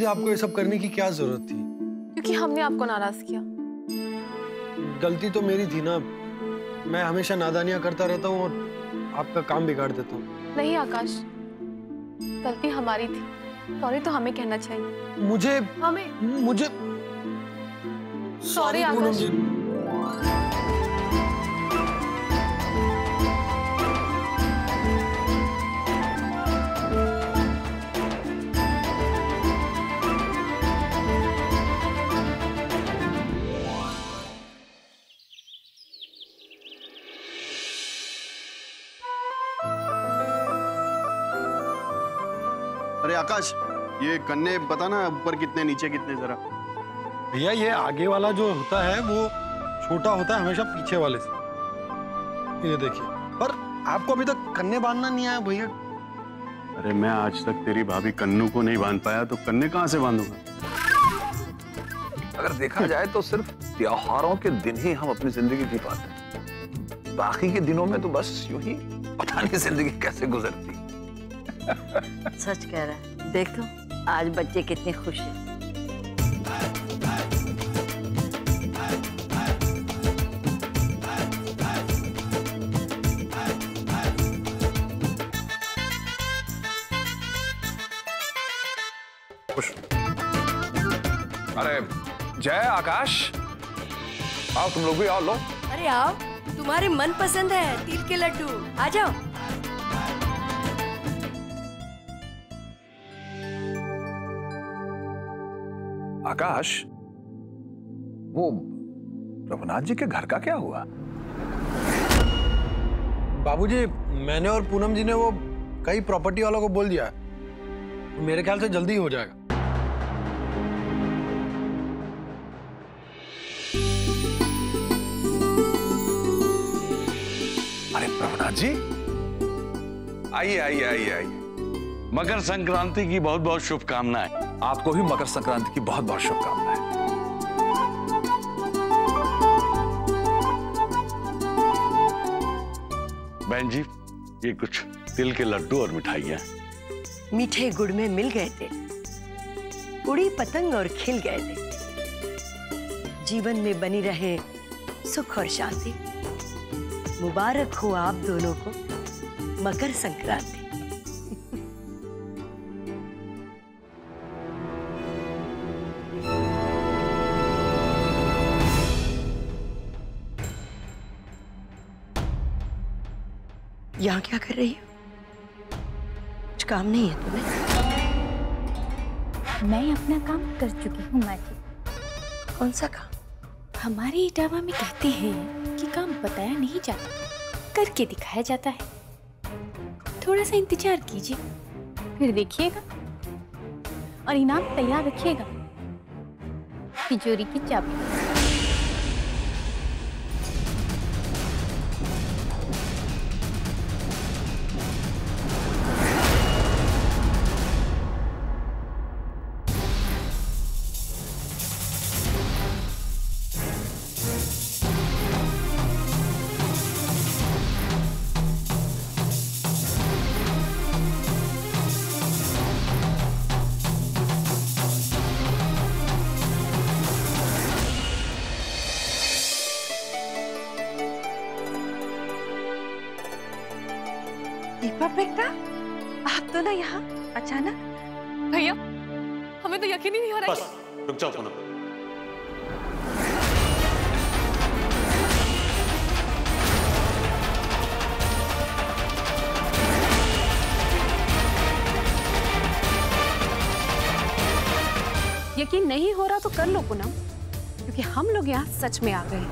जल्दी आपको ये सब करने की क्या जरूरत थी? क्योंकि हमने आपको नाराज किया। गलती तो मेरी थी ना, मैं हमेशा नादानियां करता रहता हूँ और आपका काम बिगाड़ देता हूँ। नहीं आकाश, गलती हमारी थी, सॉरी तो हमें कहना चाहिए। मुझे सॉरी आकाश। अरे आकाश, ये कन्ने बता ना, ऊपर कितने नीचे कितने जरा। भैया ये आगे वाला जो होता है वो छोटा होता है हमेशा पीछे वाले से। ये देखिए, पर आपको अभी तक कन्ने बांधना नहीं आया भैया। अरे मैं आज तक तेरी भाभी कन्नू को नहीं बांध पाया तो कन्ने कहाँ से बांधूंगा? अगर देखा जाए तो सिर्फ त्योहारों के दिन ही हम अपनी जिंदगी जी पाते हैं, बाकी के दिनों में तो बस यूं ही पता नहीं जिंदगी कैसे गुजरती। सच कह रहा है, देख तो आज बच्चे कितने खुश हैं। खुश। अरे जय आकाश, आओ तुम लोग भी आओ। लो अरे आओ, तुम्हारे मन पसंद है तिल के लड्डू, आ जाओ। आकाश, वो रघुनाथ जी के घर का क्या हुआ? बाबूजी, मैंने और पूनम जी ने वो कई प्रॉपर्टी वालों को बोल दिया है, मेरे ख्याल से जल्दी हो जाएगा। अरे रघुनाथ जी, आइए आइए आइए आइए। मकर संक्रांति की बहुत बहुत शुभकामनाएं। आपको भी मकर संक्रांति की बहुत बहुत शुभकामनाएं। बहन जी, ये कुछ तिल के लड्डू और मिठाइयां। मीठे गुड़ में मिल गए थे, उड़ी पतंग और खिल गए थे। जीवन में बनी रहे सुख और शांति। मुबारक हो आप दोनों को मकर संक्रांति। यहाँ क्या कर रही हो? कुछ काम नहीं है तुम्हें? मैं अपना काम कर चुकी हूँ माँ जी। कौन सा काम? हमारे इटावा में कहते हैं कि काम बताया नहीं जाता, करके दिखाया जाता है। थोड़ा सा इंतजार कीजिए, फिर देखिएगा और इनाम तैयार रखिएगा। तिजोरी की चाबी। दीपा बेटा, आप तो ना यहाँ अचानक। भैया, हमें तो यकीन ही नहीं हो रहा। बस रुक जाओ पूनम। यकीन नहीं हो रहा तो कर लो पूनम, क्योंकि हम लोग यहाँ सच में आ गए।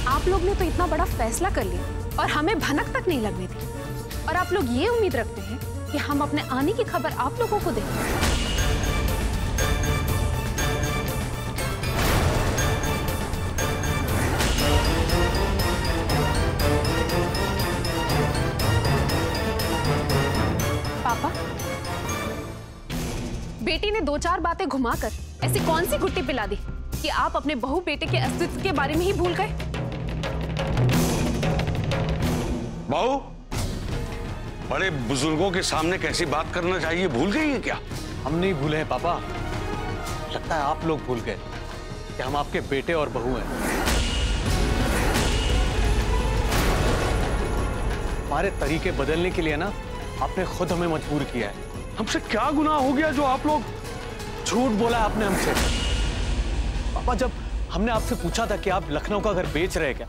आप लोग ने तो इतना बड़ा फैसला कर लिया और हमें भनक तक नहीं लगने दी। और आप लोग ये उम्मीद रखते हैं कि हम अपने आने की खबर आप लोगों को दें। पापा, बेटी ने 2-4 बातें घुमाकर ऐसी कौन सी गुट्टी पिला दी कि आप अपने बहू बेटे के अस्तित्व के बारे में ही भूल गए? बहू, बड़े बुजुर्गों के सामने कैसी बात करना चाहिए भूल गई है क्या? हम नहीं भूले हैं पापा। लगता है आप लोग भूल गए कि हम आपके बेटे और बहू हैं। हमारे तरीके बदलने के लिए ना आपने खुद हमें मजबूर किया है। हमसे क्या गुनाह हो गया जो आप लोग? झूठ बोला आपने हमसे। पापा, जब हमने आपसे पूछा था कि आप लखनऊ का घर बेच रहे क्या,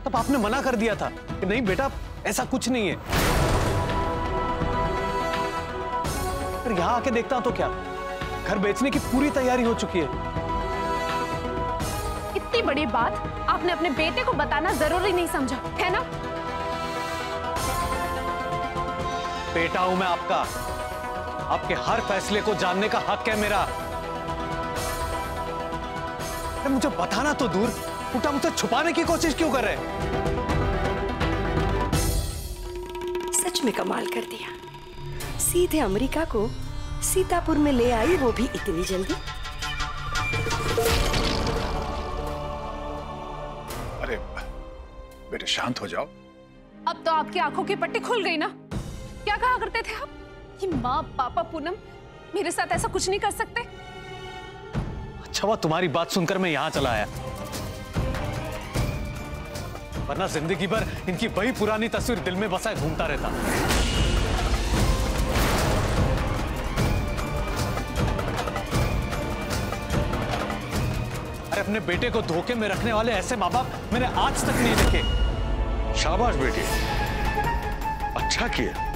तब आपने मना कर दिया था कि नहीं बेटा, ऐसा कुछ नहीं है। पर यहां आके देखता तो क्या, घर बेचने की पूरी तैयारी हो चुकी है। इतनी बड़ी बात आपने अपने बेटे को बताना जरूरी नहीं समझा, है ना? बेटा हूं मैं आपका, आपके हर फैसले को जानने का हक है मेरा। अरे मुझे बताना तो दूर, उल्टा मुझसे छुपाने की कोशिश क्यों कर रहे हैं? सच में कमाल कर दिया। सीधे अमेरिका को सीतापुर में ले आई, वो भी इतनी जल्दी। अरे बेटे शांत हो जाओ। अब तो आपकी आंखों की पट्टी खुल गई ना। क्या कहा करते थे आप कि माँ पापा पूनम मेरे साथ ऐसा कुछ नहीं कर सकते? अच्छा हुआ तुम्हारी बात सुनकर मैं यहां चला आया, वरना जिंदगी भर इनकी वही पुरानी तस्वीर दिल में बसा घूमता रहता। अरे अपने बेटे को धोखे में रखने वाले ऐसे माँ बाप मैंने आज तक नहीं देखे। शाबाश बेटे, अच्छा किया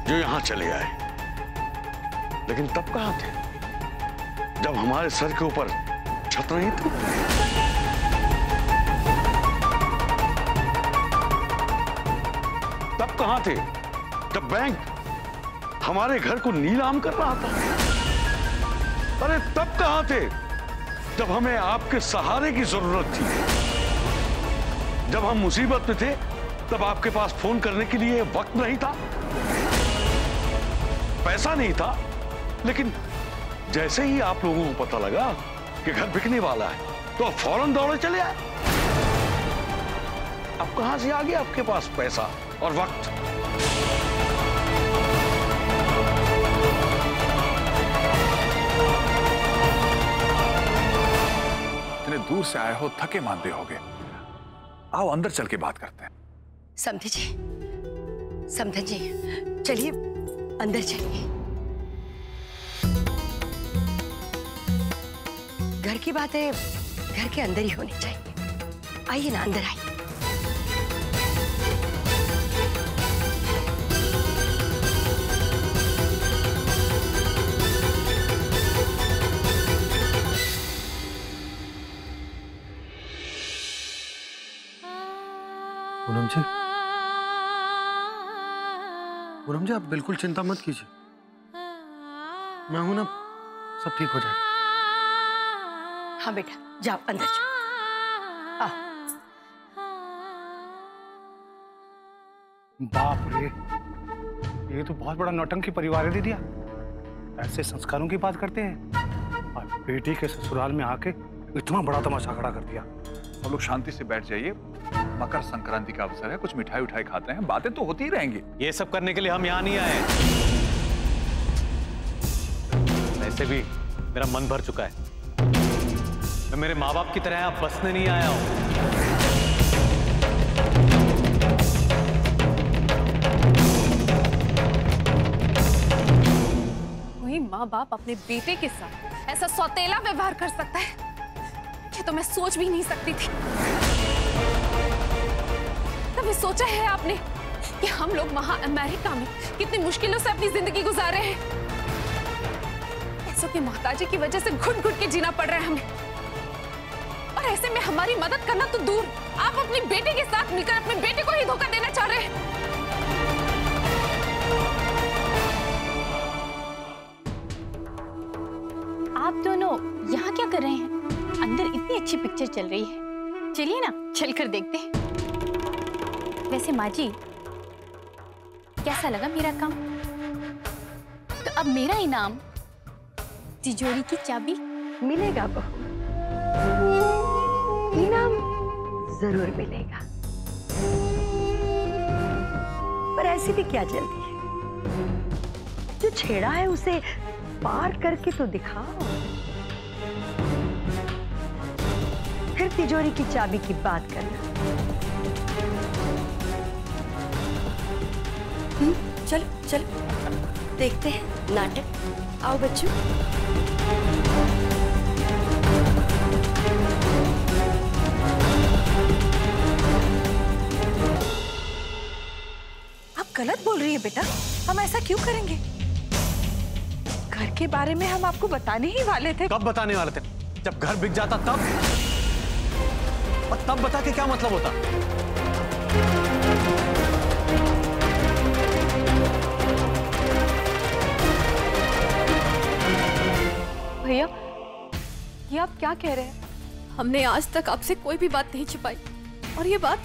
जो यहां चले आए। लेकिन तब कहां थे जब हमारे सर के ऊपर छत नहीं थी? तब कहां थे जब बैंक हमारे घर को नीलाम कर रहा था? अरे तब कहां थे जब हमें आपके सहारे की जरूरत थी? जब हम मुसीबत में थे तब आपके पास फोन करने के लिए वक्त नहीं था, पैसा नहीं था। लेकिन जैसे ही आप लोगों को पता लगा कि घर बिकने वाला है तो फौरन दौड़े चले आए। अब कहां से आ गया आपके पास पैसा और वक्त? इतने दूर से आए हो, थके मांदे होगे। आओ अंदर चल के बात करते हैं। समझे जी, समझे जी, चलिए अंदर चलिए। घर की बातें घर के अंदर ही होनी चाहिए। आइए ना, अंदर आइए। पूनम जी, पूनम जी, आप बिल्कुल चिंता मत कीजिए, मैं हूं ना, सब ठीक हो जाएगा। हाँ बेटा, जाओ अंदर जाओ। आओ। बाप रे, ये तो बहुत बड़ा नौटंकी परिवार है दीदिया। ऐसे संस्कारों की बात करते हैं और बेटी के ससुराल में आके इतना बड़ा तमाशा खड़ा कर दिया। सब लोग शांति से बैठ जाइए। मकर संक्रांति का अवसर है, कुछ मिठाई उठाई खाते हैं, बातें तो होती ही रहेंगी। ये सब करने के लिए हम यहाँ नहीं आए। वैसे भी मेरा मन भर चुका है। मैं मेरे माँ बाप की तरह यहाँ बसने नहीं आया हूँ। कोई माँ बाप अपने बेटे के साथ ऐसा सौतेला व्यवहार कर सकता है, ये तो मैं सोच भी नहीं सकती थी। कभी सोचा है आपने कि हम लोग वहां अमेरिका में कितनी मुश्किलों से अपनी जिंदगी गुजार रहे हैं? पैसों की मोहताजी की वजह से घुट घुट के जीना पड़ रहा है हमें, और ऐसे में हमारी मदद करना तो दूर, आप अपनी बेटे के साथ मिलकर अपने बेटे को ही धोखा देना चाह रहे हैं। आप दोनों यहाँ क्या कर रहे हैं? अंदर इतनी अच्छी पिक्चर चल रही है, चलिए ना चलकर देखते हैं। वैसे माँ जी, कैसा लगा मेरा काम? तो अब मेरा इनाम तिजोरी की चाबी मिलेगा बहू, इनाम जरूर मिलेगा। पर ऐसी भी क्या जल्दी है? जो छेड़ा है उसे पार करके तो दिखाओ। फिर तिजोरी की चाबी की बात करना। चलो चलो देखते हैं नाटक। आओ बच्चों। आप गलत बोल रही है बेटा, हम ऐसा क्यों करेंगे? घर के बारे में हम आपको बताने ही वाले थे। कब बताने वाले थे? जब घर बिक जाता तब? और तब बता के क्या मतलब होता? भैया, ये आप क्या कह रहे हैं? हमने आज तक आपसे कोई भी बात नहीं छिपाई और ये बात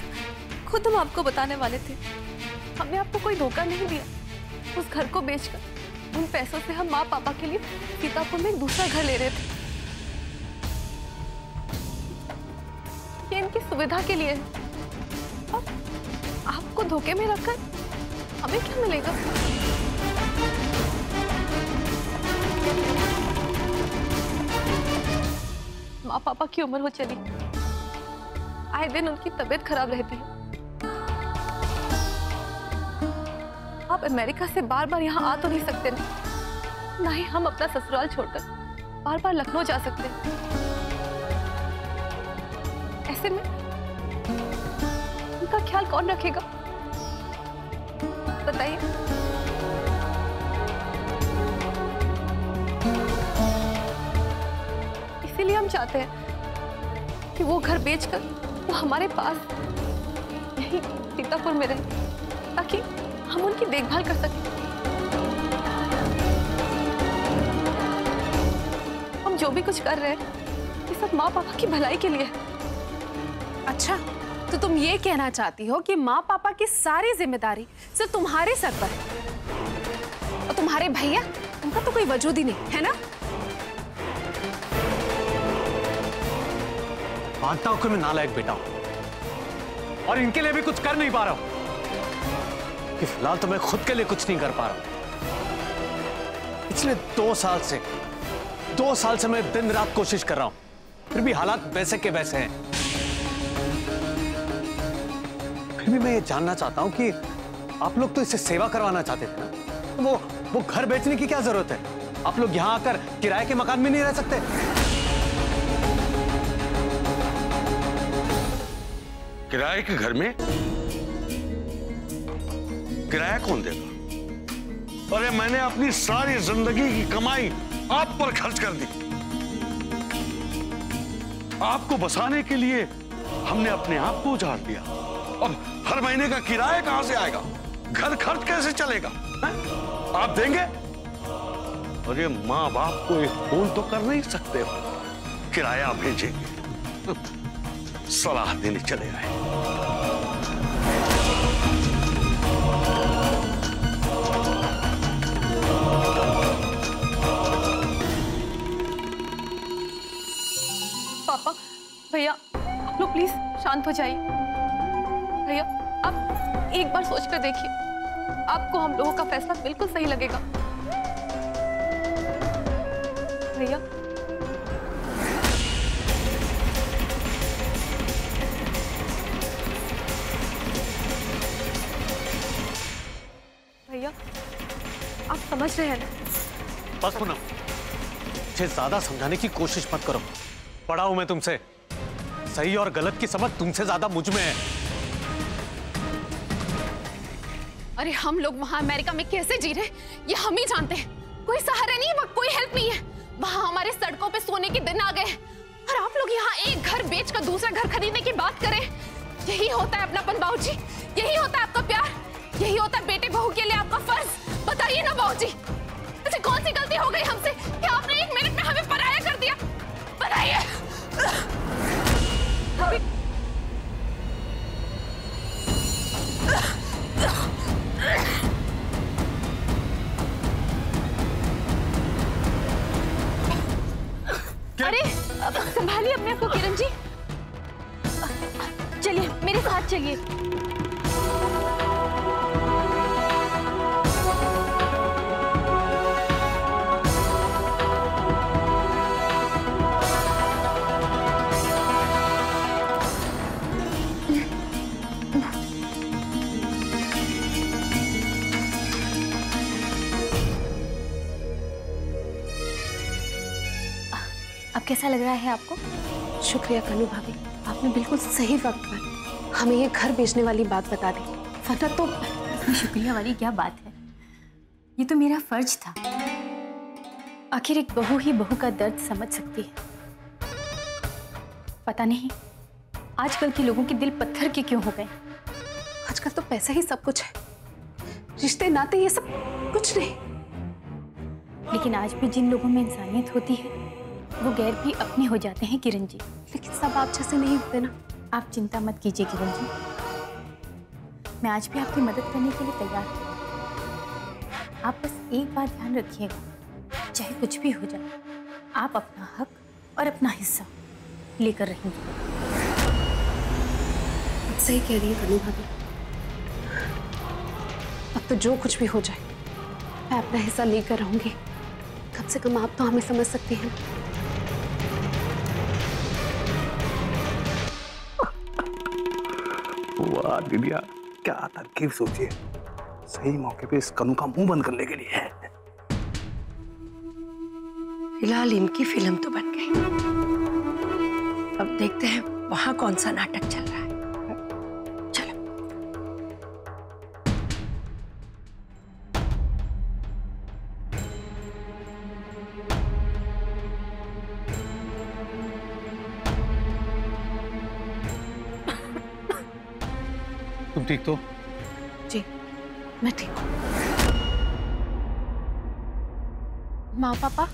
खुद हम आपको बताने वाले थे। हमने आपको कोई धोखा नहीं दिया। उस घर को बेचकर उन पैसों से हम माँ पापा के लिए सीतापुर में एक दूसरा घर ले रहे थे। ये इनकी सुविधा के लिए है। अब आपको धोखे में रखकर हमें क्या मिलेगा? माँ पापा की उम्र हो चली, आए दिन उनकी तबीयत खराब रहती है। आप अमेरिका से बार बार यहाँ आ तो नहीं सकते ना ही हम अपना ससुराल छोड़कर बार बार लखनऊ जा सकते हैं। ऐसे में उनका ख्याल कौन रखेगा बताइए? इसीलिए हम चाहते हैं कि वो घर बेचकर वो हमारे पास यहीं सीतापुर में रहे ताकि हम उनकी देखभाल कर सकें। हम जो भी कुछ कर रहे हैं ये सब माँ पापा की भलाई के लिए है। अच्छा, तो तुम ये कहना चाहती हो कि माँ पापा की सारी जिम्मेदारी सिर्फ तुम्हारे सर पर है और तुम्हारे भैया, उनका तो कोई वजूद ही नहीं है ना? मानता हूं कि मैं नालायक बेटा हूं और इनके लिए भी कुछ कर नहीं पा रहा हूं कि फिलहाल तो मैं खुद के लिए कुछ नहीं कर पा रहा हूं। पिछले 2 साल से मैं दिन रात कोशिश कर रहा हूं, फिर भी हालात वैसे के वैसे हैं। फिर भी मैं ये जानना चाहता हूं कि आप लोग तो इसे सेवा करवाना चाहते थे ना, वो घर बेचने की क्या जरूरत है? आप लोग यहां आकर किराए के मकान में नहीं रह सकते? किराए के घर में? किराया कौन देगा? अरे मैंने अपनी सारी जिंदगी की कमाई आप पर खर्च कर दी। आपको बसाने के लिए हमने अपने आप को उजाड़ दिया। अब हर महीने का किराया कहां से आएगा? घर खर्च कैसे चलेगा? आप देंगे? अरे माँ बाप को एक फोन तो कर नहीं सकते हो, किराया भेजेंगे। सलाह देने चले आए। पापा, भैया, आप लोग प्लीज शांत हो जाइए। भैया, आप एक बार सोच कर देखिए, आपको हम लोगों का फैसला बिल्कुल सही लगेगा। भैया, भैया, आप समझ रहे हैं ना? बस पूनम, मुझे ज्यादा समझाने की कोशिश मत करो। पढ़ा हूं मैं तुमसे, सही और गलत की समझ तुमसे ज्यादा मुझ में है। अरे हम लोग वहां अमेरिका में कैसे जी रहे ये हम ही जानते हैं। कोई सहारा नहीं है, कोई हेल्प नहीं है। वहां हमारे सड़कों पे सोने के दिन आ गए और आप लोग यहाँ एक घर बेचकर दूसरा घर खरीदने की बात करें। यही होता है अपनापन बाबूजी, यही होता है आपका प्यार, यही होता है बेटे बहू के लिए आपका फर्ज। बताइए ना बाबूजी, ऐसे कौन सी गलती हो गई हमसे कि आपने 1 मिनट में हमें पराया कर दिया? बताइए। अरे संभालिए अपने आप को किरण जी। चलिए मेरे साथ चलिए। अब कैसा लग रहा है आपको? शुक्रिया कन्नू भाभी, आपने बिल्कुल सही वक्त पर हमें ये घर बेचने वाली बात बता दी, वरना तो। इसमें शुक्रिया वाली क्या बात है, ये तो मेरा फर्ज था। आखिर एक बहू ही बहू का दर्द समझ सकती है। पता नहीं आजकल के लोगों के दिल पत्थर के क्यों हो गए। आजकल तो पैसा ही सब कुछ है, रिश्ते नाते ये सब कुछ नहीं। लेकिन आज भी जिन लोगों में इंसानियत होती है वो गैर भी अपने हो जाते हैं किरण जी। लेकिन सब आप जैसे नहीं होते ना। आप चिंता मत कीजिए किरण जी, मैं आज भी आपकी मदद करने के लिए तैयार हूँ। आप बस एक बात ध्यान रखिएगा, चाहे कुछ भी हो जाए, आप अपना हक और अपना हिस्सा लेकर रहेंगे। आप सही कह रही है कन्नू भाभी, अब तो जो कुछ भी हो जाए मैं अपना हिस्सा लेकर रहूंगी। कम से कम आप तो हमें समझ सकती हैं। वाह दीदिया, क्या तरकीब सोचिए, सही मौके पे इस कन्नू का मुंह बंद करने के लिए है। फिलहाल इनकी फिल्म तो बन गई, अब देखते हैं वहां कौन सा नाटक चल रहा है। चलो। तुम ठीक तो? जी मैं ठीक हूँ। माँ पापा,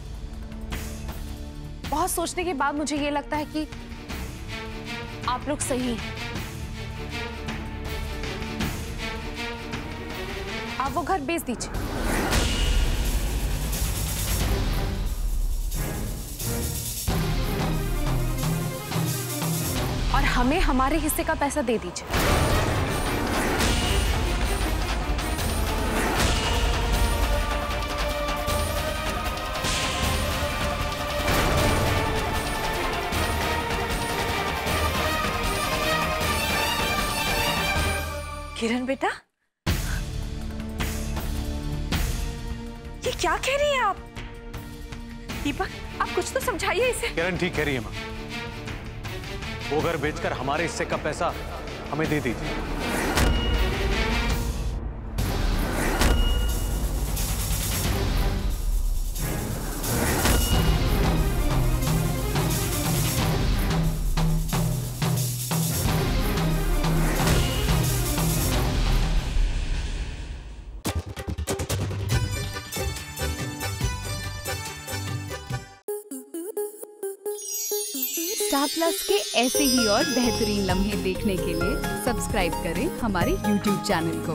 बहुत सोचने के बाद मुझे ये लगता है कि आप लोग सही हैं। आप वो घर बेच दीजिए और हमें हमारे हिस्से का पैसा दे दीजिए। किरण बेटा, ये क्या कह रही हैं आप? दीपक, आप कुछ तो समझाइए इसे। किरण ठीक कह रही है माँ, वो घर बेचकर हमारे हिस्से का पैसा हमें दे दीजिए। स्टार प्लस के ऐसे ही और बेहतरीन लम्हे देखने के लिए सब्सक्राइब करें हमारे YouTube चैनल को।